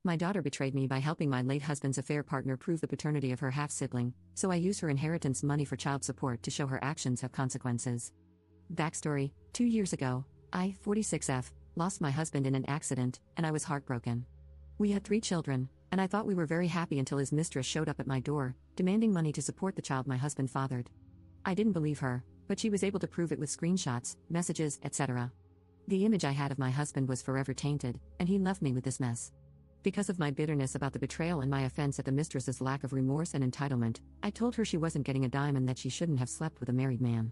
My daughter betrayed me by helping my late husband's affair partner prove the paternity of her half-sibling, so I use her inheritance money for child support to show her actions have consequences. Backstory: 2 years ago, I, 46F, lost my husband in an accident, and I was heartbroken. We had 3 children, and I thought we were very happy until his mistress showed up at my door, demanding money to support the child my husband fathered. I didn't believe her, but she was able to prove it with screenshots, messages, etc. The image I had of my husband was forever tainted, and he left me with this mess. Because of my bitterness about the betrayal and my offense at the mistress's lack of remorse and entitlement, I told her she wasn't getting a dime and that she shouldn't have slept with a married man.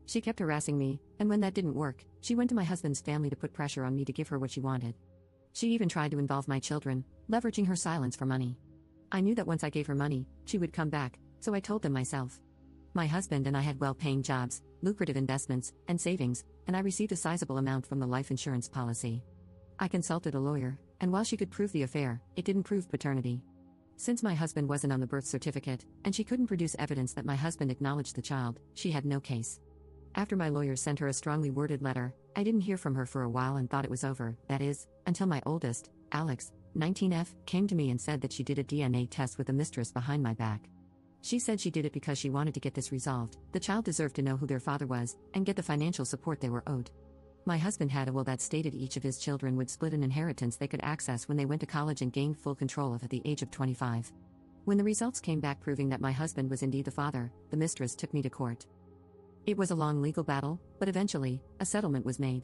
She kept harassing me, and when that didn't work, she went to my husband's family to put pressure on me to give her what she wanted. She even tried to involve my children, leveraging her silence for money. I knew that once I gave her money, she would come back, so I told them myself. My husband and I had well-paying jobs, lucrative investments, and savings, and I received a sizable amount from the life insurance policy. I consulted a lawyer, and while she could prove the affair, it didn't prove paternity. Since my husband wasn't on the birth certificate, and she couldn't produce evidence that my husband acknowledged the child, she had no case. After my lawyer sent her a strongly worded letter, I didn't hear from her for a while and thought it was over, that is, until my oldest, Alex, 19F, came to me and said that she did a DNA test with the mistress behind my back. She said she did it because she wanted to get this resolved. The child deserved to know who their father was, and get the financial support they were owed. My husband had a will that stated each of his children would split an inheritance they could access when they went to college and gained full control of at the age of 25. When the results came back proving that my husband was indeed the father, the mistress took me to court. It was a long legal battle, but eventually, a settlement was made.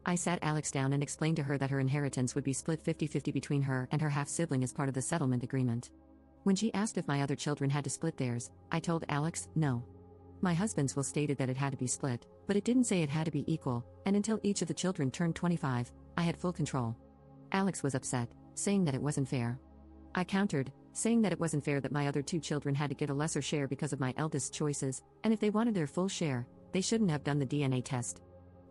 I sat Alex down and explained to her that her inheritance would be split 50-50 between her and her half-sibling as part of the settlement agreement. When she asked if my other children had to split theirs, I told Alex, no. My husband's will stated that it had to be split, but it didn't say it had to be equal, and until each of the children turned 25, I had full control. Alex was upset, saying that it wasn't fair. I countered, saying that it wasn't fair that my other 2 children had to get a lesser share because of my eldest's choices, and if they wanted their full share, they shouldn't have done the DNA test.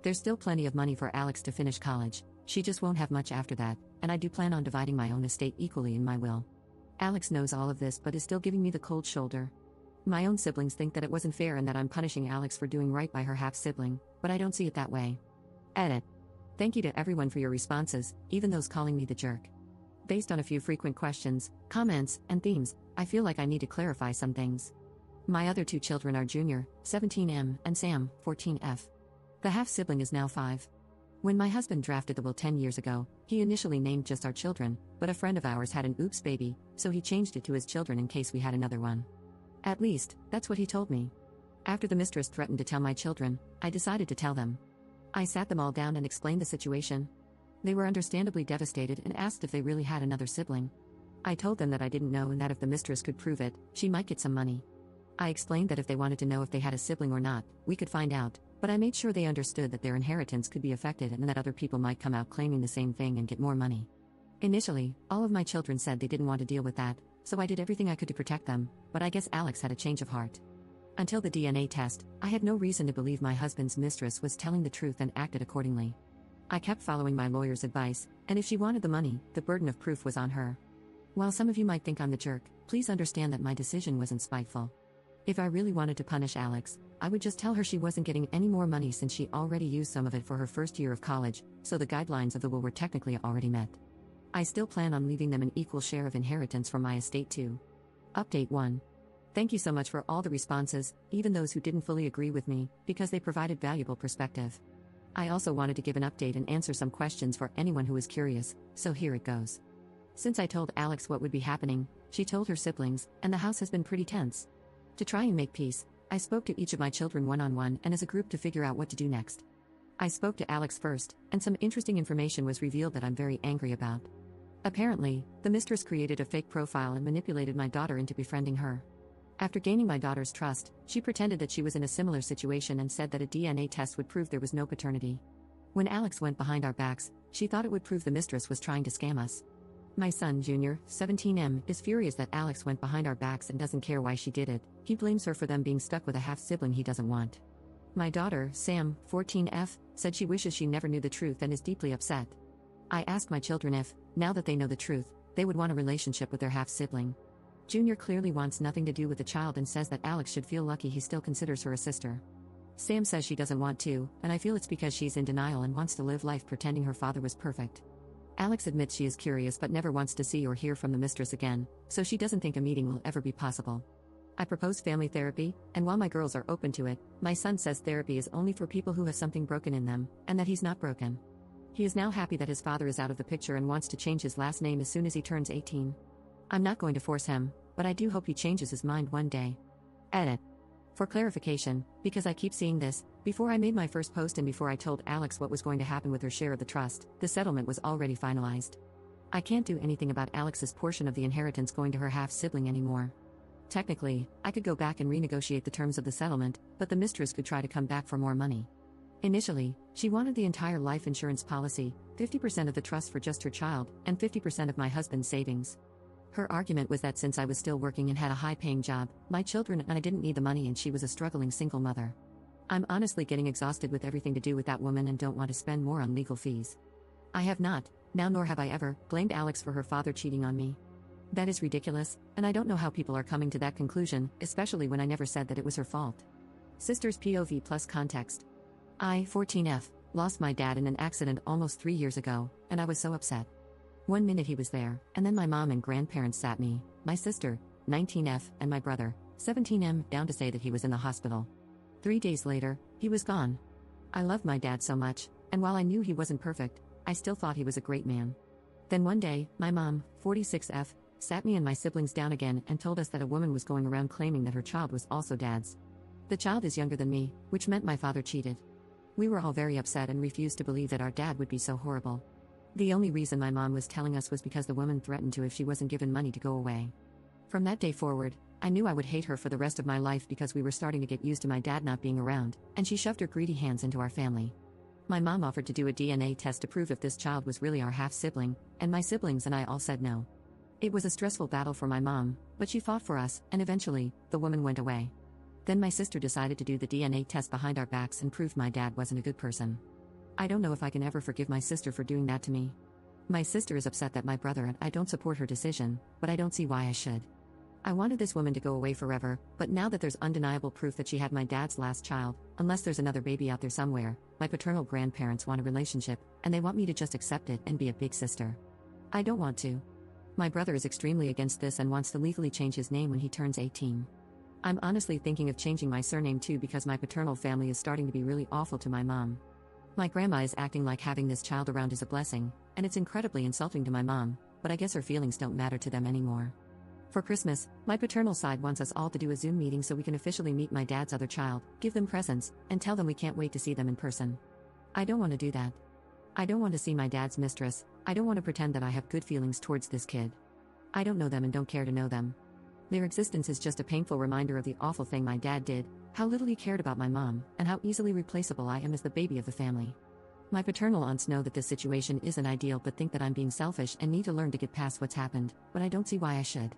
There's still plenty of money for Alex to finish college, she just won't have much after that, and I do plan on dividing my own estate equally in my will. Alex knows all of this but is still giving me the cold shoulder. My own siblings think that it wasn't fair and that I'm punishing Alex for doing right by her half-sibling, but I don't see it that way. Edit. Thank you to everyone for your responses, even those calling me the jerk. Based on a few frequent questions, comments, and themes, I feel like I need to clarify some things. My other 2 children are Junior, 17M, and Sam, 14F. The half-sibling is now 5. When my husband drafted the will 10 years ago, he initially named just our children, but a friend of ours had an oops baby, so he changed it to his children in case we had another one. At least, that's what he told me. After the mistress threatened to tell my children, I decided to tell them. I sat them all down and explained the situation. They were understandably devastated and asked if they really had another sibling. I told them that I didn't know and that if the mistress could prove it, she might get some money. I explained that if they wanted to know if they had a sibling or not, we could find out, but I made sure they understood that their inheritance could be affected and that other people might come out claiming the same thing and get more money. Initially, all of my children said they didn't want to deal with that, so I did everything I could to protect them, but I guess Alex had a change of heart. Until the DNA test, I had no reason to believe my husband's mistress was telling the truth and acted accordingly. I kept following my lawyer's advice, and if she wanted the money, the burden of proof was on her. While some of you might think I'm the jerk, please understand that my decision wasn't spiteful. If I really wanted to punish Alex, I would just tell her she wasn't getting any more money since she already used some of it for her first year of college, so the guidelines of the will were technically already met. I still plan on leaving them an equal share of inheritance from my estate too. Update 1. Thank you so much for all the responses, even those who didn't fully agree with me, because they provided valuable perspective. I also wanted to give an update and answer some questions for anyone who is curious, so here it goes. Since I told Alex what would be happening, she told her siblings, and the house has been pretty tense. To try and make peace, I spoke to each of my children one-on-one and as a group to figure out what to do next. I spoke to Alex first, and some interesting information was revealed that I'm very angry about. Apparently, the mistress created a fake profile and manipulated my daughter into befriending her. After gaining my daughter's trust, she pretended that she was in a similar situation and said that a DNA test would prove there was no paternity. When Alex went behind our backs, she thought it would prove the mistress was trying to scam us. My son Junior, 17M, is furious that Alex went behind our backs and doesn't care why she did it. He blames her for them being stuck with a half-sibling he doesn't want. My daughter, Sam, 14F, said she wishes she never knew the truth and is deeply upset. I asked my children if, now that they know the truth, they would want a relationship with their half-sibling. Junior clearly wants nothing to do with the child and says that Alex should feel lucky he still considers her a sister. Sam says she doesn't want to, and I feel it's because she's in denial and wants to live life pretending her father was perfect. Alex admits she is curious but never wants to see or hear from the mistress again, so she doesn't think a meeting will ever be possible. I propose family therapy, and while my girls are open to it, my son says therapy is only for people who have something broken in them, and that he's not broken. He is now happy that his father is out of the picture and wants to change his last name as soon as he turns 18. I'm not going to force him, but I do hope he changes his mind one day. Edit. For clarification, because I keep seeing this, before I made my first post and before I told Alex what was going to happen with her share of the trust, the settlement was already finalized. I can't do anything about Alex's portion of the inheritance going to her half-sibling anymore. Technically, I could go back and renegotiate the terms of the settlement, but the mistress could try to come back for more money. Initially, she wanted the entire life insurance policy, 50% of the trust for just her child, and 50% of my husband's savings. Her argument was that since I was still working and had a high-paying job, my children and I didn't need the money and she was a struggling single mother. I'm honestly getting exhausted with everything to do with that woman and don't want to spend more on legal fees. I have not, now nor have I ever, blamed Alex for her father cheating on me. That is ridiculous, and I don't know how people are coming to that conclusion, especially when I never said that it was her fault. Sister's POV plus context. I, 14F, lost my dad in an accident almost 3 years ago, and I was so upset. 1 minute he was there, and then my mom and grandparents sat me, my sister, 19F, and my brother, 17M, down to say that he was in the hospital. 3 days later, he was gone. I loved my dad so much, and while I knew he wasn't perfect, I still thought he was a great man. Then one day, my mom, 46F, sat me and my siblings down again and told us that a woman was going around claiming that her child was also dad's. The child is younger than me, which meant my father cheated. We were all very upset and refused to believe that our dad would be so horrible. The only reason my mom was telling us was because the woman threatened to if she wasn't given money to go away. From that day forward, I knew I would hate her for the rest of my life because we were starting to get used to my dad not being around, and she shoved her greedy hands into our family. My mom offered to do a DNA test to prove if this child was really our half-sibling, and my siblings and I all said no. It was a stressful battle for my mom, but she fought for us, and eventually, the woman went away. Then my sister decided to do the DNA test behind our backs and proved my dad wasn't a good person. I don't know if I can ever forgive my sister for doing that to me. My sister is upset that my brother and I don't support her decision, but I don't see why I should. I wanted this woman to go away forever, but now that there's undeniable proof that she had my dad's last child, unless there's another baby out there somewhere, my paternal grandparents want a relationship, and they want me to just accept it and be a big sister. I don't want to. My brother is extremely against this and wants to legally change his name when he turns 18. I'm honestly thinking of changing my surname too because my paternal family is starting to be really awful to my mom. My grandma is acting like having this child around is a blessing, and it's incredibly insulting to my mom, but I guess her feelings don't matter to them anymore. For Christmas, my paternal side wants us all to do a Zoom meeting so we can officially meet my dad's other child, give them presents, and tell them we can't wait to see them in person. I don't want to do that. I don't want to see my dad's mistress. I don't want to pretend that I have good feelings towards this kid. I don't know them and don't care to know them. Their existence is just a painful reminder of the awful thing my dad did, how little he cared about my mom, and how easily replaceable I am as the baby of the family. My paternal aunts know that this situation isn't ideal but think that I'm being selfish and need to learn to get past what's happened, but I don't see why I should.